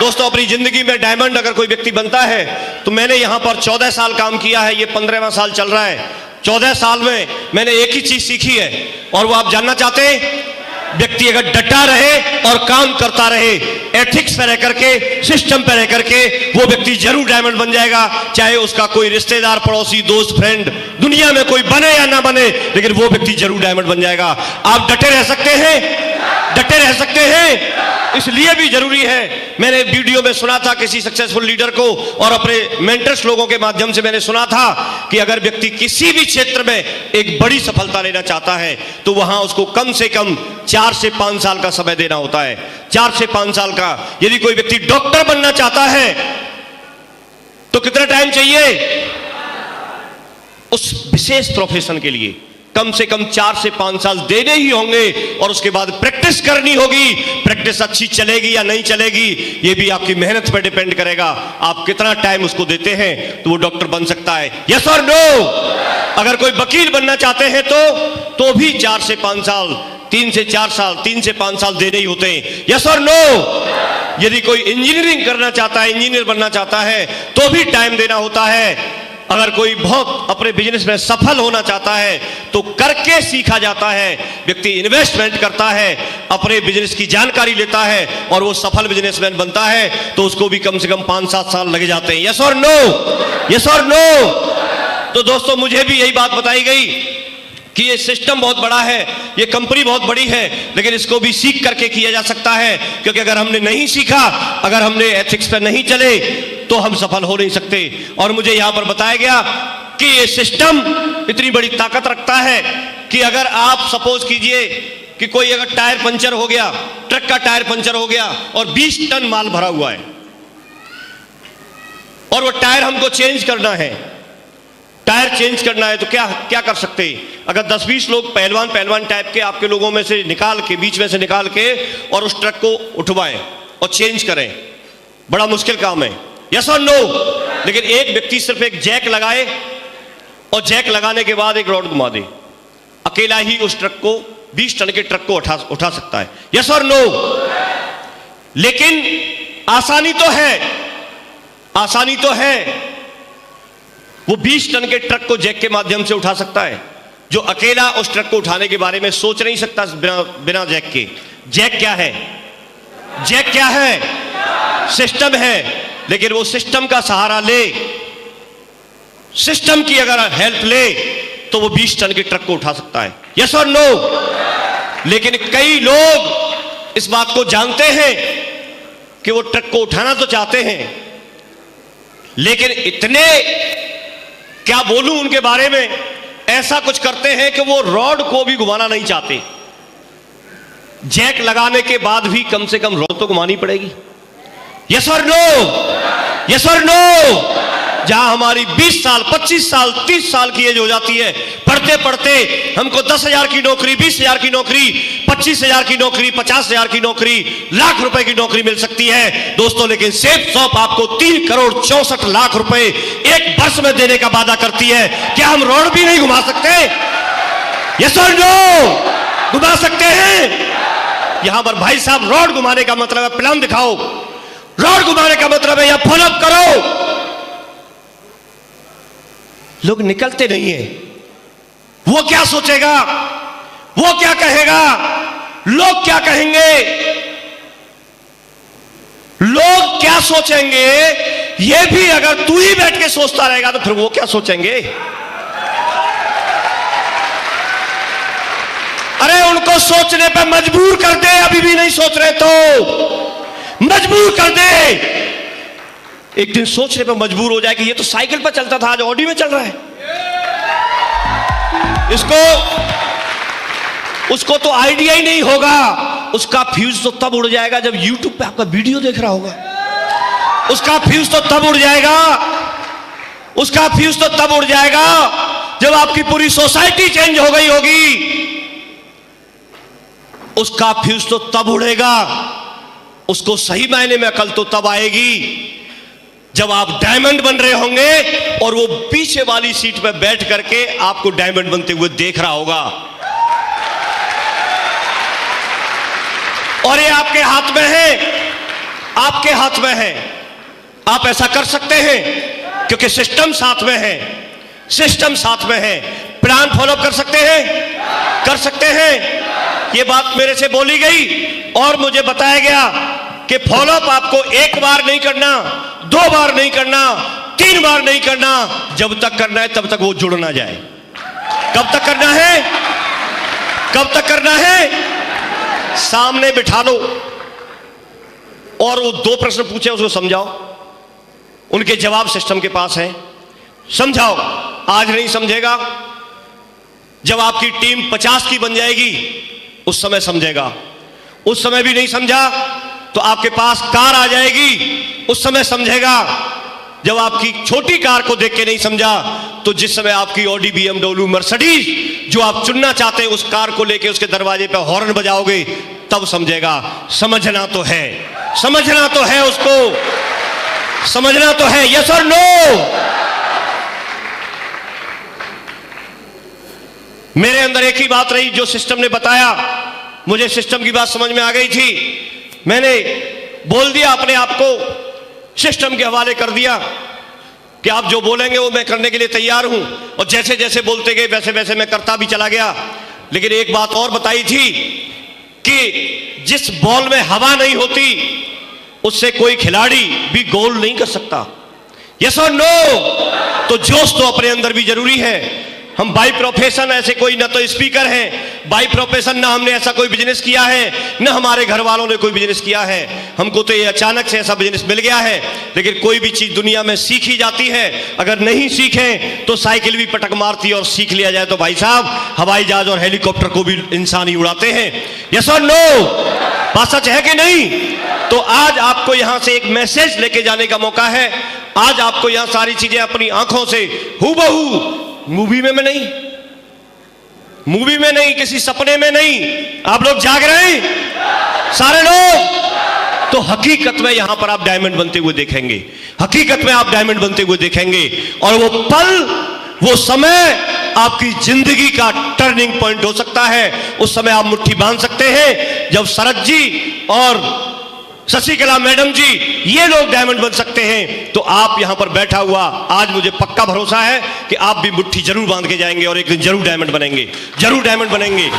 दोस्तों, अपनी जिंदगी में डायमंड अगर कोई व्यक्ति बनता है तो मैंने यहां पर 14 साल काम किया है, ये 15वां साल चल रहा है। 14 साल में मैंने एक ही चीज सीखी है, और वो आप जानना चाहते हैं? व्यक्ति अगर डटा रहे और काम करता रहे, एथिक्स पे रह करके, सिस्टम पे रह करके, वो व्यक्ति जरूर डायमंड बन जाएगा। चाहे उसका कोई रिश्तेदार, पड़ोसी, दोस्त, फ्रेंड दुनिया में कोई बने या ना बने, लेकिन वो व्यक्ति जरूर डायमंड बन जाएगा। आप डटे रह सकते हैं, डटे रह सकते हैं। इसलिए भी जरूरी है, मैंने वीडियो में सुना था किसी सक्सेसफुल लीडर को, और अपने मेंटर्स लोगों के माध्यम से मैंने सुना था कि अगर व्यक्ति किसी भी क्षेत्र में एक बड़ी सफलता लेना चाहता है तो वहां उसको कम से कम 4 से 5 साल का समय देना होता है। 4 से 5 साल का। यदि कोई व्यक्ति डॉक्टर बनना चाहता है तो कितना टाइम चाहिए? उस विशेष प्रोफेशन के लिए कम से कम 4 से 5 साल देने ही होंगे, और उसके बाद प्रैक्टिस करनी होगी। प्रैक्टिस अच्छी चलेगी या नहीं चलेगी, ये भी आपकी मेहनत पर डिपेंड करेगा। आप कितना टाइम उसको देते हैं तो वो डॉक्टर बन सकता है। यस और नो? अगर कोई वकील बनना चाहते हैं तो भी 4 से 5 साल, 3 से 4 साल, 3 से 5 साल देने ही होते हैं। यस और नो? यदि कोई इंजीनियरिंग करना चाहता है, इंजीनियर बनना चाहता है, तो भी टाइम देना होता है। अगर कोई बहुत अपने बिजनेस में सफल होना चाहता है तो करके सीखा जाता है। व्यक्ति इन्वेस्टमेंट करता है, अपने बिजनेस की जानकारी लेता है, और वो सफल बिजनेसमैन बनता है, तो उसको भी कम से कम 5-7 साल लगे जाते हैं। यस और नो? यस और नो? तो दोस्तों, मुझे भी यही बात बताई गई कि ये सिस्टम बहुत बड़ा है, ये कंपनी बहुत बड़ी है, लेकिन इसको भी सीख करके किया जा सकता है। क्योंकि अगर हमने नहीं सीखा, अगर हमने एथिक्स पर नहीं चले, तो हम सफल हो नहीं सकते। और मुझे यहां पर बताया गया कि ये सिस्टम इतनी बड़ी ताकत रखता है कि अगर आप सपोज कीजिए कि कोई अगर टायर पंचर हो गया, ट्रक का टायर पंचर हो गया, और 20 टन माल भरा हुआ है, और वो टायर हमको चेंज करना है, टायर चेंज करना है, तो क्या कर सकते हैं? अगर 10-20 लोग पहलवान टाइप के आपके लोगों में से निकाल के, बीच में से निकाल के, और उस ट्रक को उठवाएं और चेंज करें, बड़ा मुश्किल काम है। यस और नो? लेकिन एक व्यक्ति सिर्फ एक जैक लगाए, और जैक लगाने के बाद एक रॉड घुमा दे, अकेला ही उस ट्रक को, 20 टन के ट्रक को उठा सकता है। यस और नो? लेकिन आसानी तो है, आसानी तो है। वो 20 टन के ट्रक को जैक के माध्यम से उठा सकता है, जो अकेला उस ट्रक को उठाने के बारे में सोच नहीं सकता बिना जैक के। जैक क्या है? जैक क्या है? सिस्टम है। लेकिन वो सिस्टम का सहारा ले, सिस्टम की अगर हेल्प ले, तो वो 20 टन के ट्रक को उठा सकता है। यस और नो? लेकिन कई लोग इस बात को जानते हैं कि वो ट्रक को उठाना तो चाहते हैं, लेकिन इतने, क्या बोलूं उनके बारे में, ऐसा कुछ करते हैं कि वो रॉड को भी घुमाना नहीं चाहते। जैक लगाने के बाद भी कम से कम रॉड तो घुमानी पड़ेगी। यस और नो? यस और नो? जहां हमारी 20 साल, 25 साल, 30 साल की एज हो जाती है, पढ़ते पढ़ते हमको 10,000 की नौकरी, 20,000 की नौकरी, 25,000 की नौकरी, 50,000 की नौकरी, लाख रुपए की नौकरी मिल सकती है दोस्तों। लेकिन सेफ शॉप आपको 3 करोड़ 64 लाख रुपए एक वर्ष में देने का वादा करती है। क्या हम रोड भी नहीं घुमा सकते? यस और नो? घुमा सकते हैं। यहां पर भाई साहब, रोड घुमाने का मतलब है प्लान दिखाओ, रोड घुमाने का मतलब है या फॉलोअप करो। लोग निकलते नहीं है। वो क्या सोचेगा, वो क्या कहेगा, लोग क्या कहेंगे, लोग क्या सोचेंगे, ये भी अगर तू ही बैठ के सोचता रहेगा तो फिर वो क्या सोचेंगे? अरे उनको सोचने पे मजबूर कर दे, अभी भी नहीं सोच रहे तो मजबूर कर दे। एक दिन सोचने पे मजबूर हो जाए कि ये तो साइकिल पर चलता था, आज ऑडी में चल रहा है। उसको तो आइडिया ही नहीं होगा। उसका फ्यूज तो तब उड़ जाएगा जब यूट्यूब पे आपका वीडियो देख रहा होगा। उसका फ्यूज तो तब उड़ जाएगा, उसका फ्यूज तो तब उड़ जाएगा जब आपकी पूरी सोसाइटी चेंज हो गई होगी। उसका फ्यूज तो तब उड़ेगा, उसको सही मायने में अकल तो तब आएगी जब आप डायमंड बन रहे होंगे और वो पीछे वाली सीट पर बैठ करके आपको डायमंड बनते हुए देख रहा होगा। और ये आपके हाथ में है आपके हाथ में है। आप ऐसा कर सकते हैं क्योंकि सिस्टम साथ में है, सिस्टम साथ में है। प्लान फॉलो कर सकते हैं, कर सकते हैं। ये बात मेरे से बोली गई और मुझे बताया गया कि फॉलोअप आपको एक बार नहीं करना, 2 बार नहीं करना, 3 बार नहीं करना, जब तक करना है तब तक वो जुड़ ना जाए। कब तक करना है? कब तक करना है? सामने बिठा लो और वो 2 प्रश्न पूछे उसको समझाओ, उनके जवाब सिस्टम के पास है, समझाओ। आज नहीं समझेगा, जब आपकी टीम 50 की बन जाएगी उस समय समझेगा। उस समय भी नहीं समझा तो आपके पास कार आ जाएगी, उस समय समझेगा। जब आपकी छोटी कार को देख के नहीं समझा तो जिस समय आपकी ऑडी, BMW, मर्सिडीज जो आप चुनना चाहते हैं उस कार को लेके उसके दरवाजे पे हॉर्न बजाओगे तब समझेगा। समझना तो है, समझना तो है, उसको समझना तो है। यस और नो? मेरे अंदर एक ही बात रही जो सिस्टम ने बताया, मुझे सिस्टम की बात समझ में आ गई थी। मैंने बोल दिया, अपने आप को सिस्टम के हवाले कर दिया कि आप जो बोलेंगे वो मैं करने के लिए तैयार हूं। और जैसे जैसे बोलते गए वैसे वैसे मैं करता भी चला गया। लेकिन एक बात और बताई थी कि जिस बॉल में हवा नहीं होती उससे कोई खिलाड़ी भी गोल नहीं कर सकता। यस और नो? तो जोश तो अपने अंदर भी जरूरी है। हम बाई प्रोफेशन ऐसे कोई ना तो स्पीकर हैं, बाई प्रोफेशन ना हमने ऐसा कोई बिजनेस किया है, ना हमारे घर वालों ने कोई बिजनेस किया है। हमको तो ये अचानक से ऐसा बिजनेस मिल गया है। लेकिन कोई भी चीज दुनिया में सीखी जाती है, अगर नहीं सीखें तो साइकिल भी पटक मारती है, और सीख लिया जाए तो भाई साहब हवाई जहाज और हेलीकॉप्टर को भी इंसान ही उड़ाते हैं। यस और नो? बात सच है कि नहीं? तो आज आपको यहां से एक मैसेज लेके जाने का मौका है। आज आपको यहां सारी चीजें अपनी आंखों से हूबहू, मूवी में नहीं, मूवी में नहीं, किसी सपने में नहीं, आप लोग जाग रहे हैं सारे लोग, तो हकीकत में यहां पर आप डायमंड बनते हुए देखेंगे। हकीकत में आप डायमंड बनते हुए देखेंगे। और वो पल, वो समय आपकी जिंदगी का टर्निंग पॉइंट हो सकता है। उस समय आप मुट्ठी बांध सकते हैं जब शरद जी और शशिकला मैडम जी ये लोग डायमंड बन सकते हैं, तो आप यहां पर बैठा हुआ आज मुझे पक्का भरोसा है कि आप भी मुट्ठी जरूर बांध के जाएंगे और एक दिन जरूर डायमंड बनेंगे, जरूर डायमंड बनेंगे।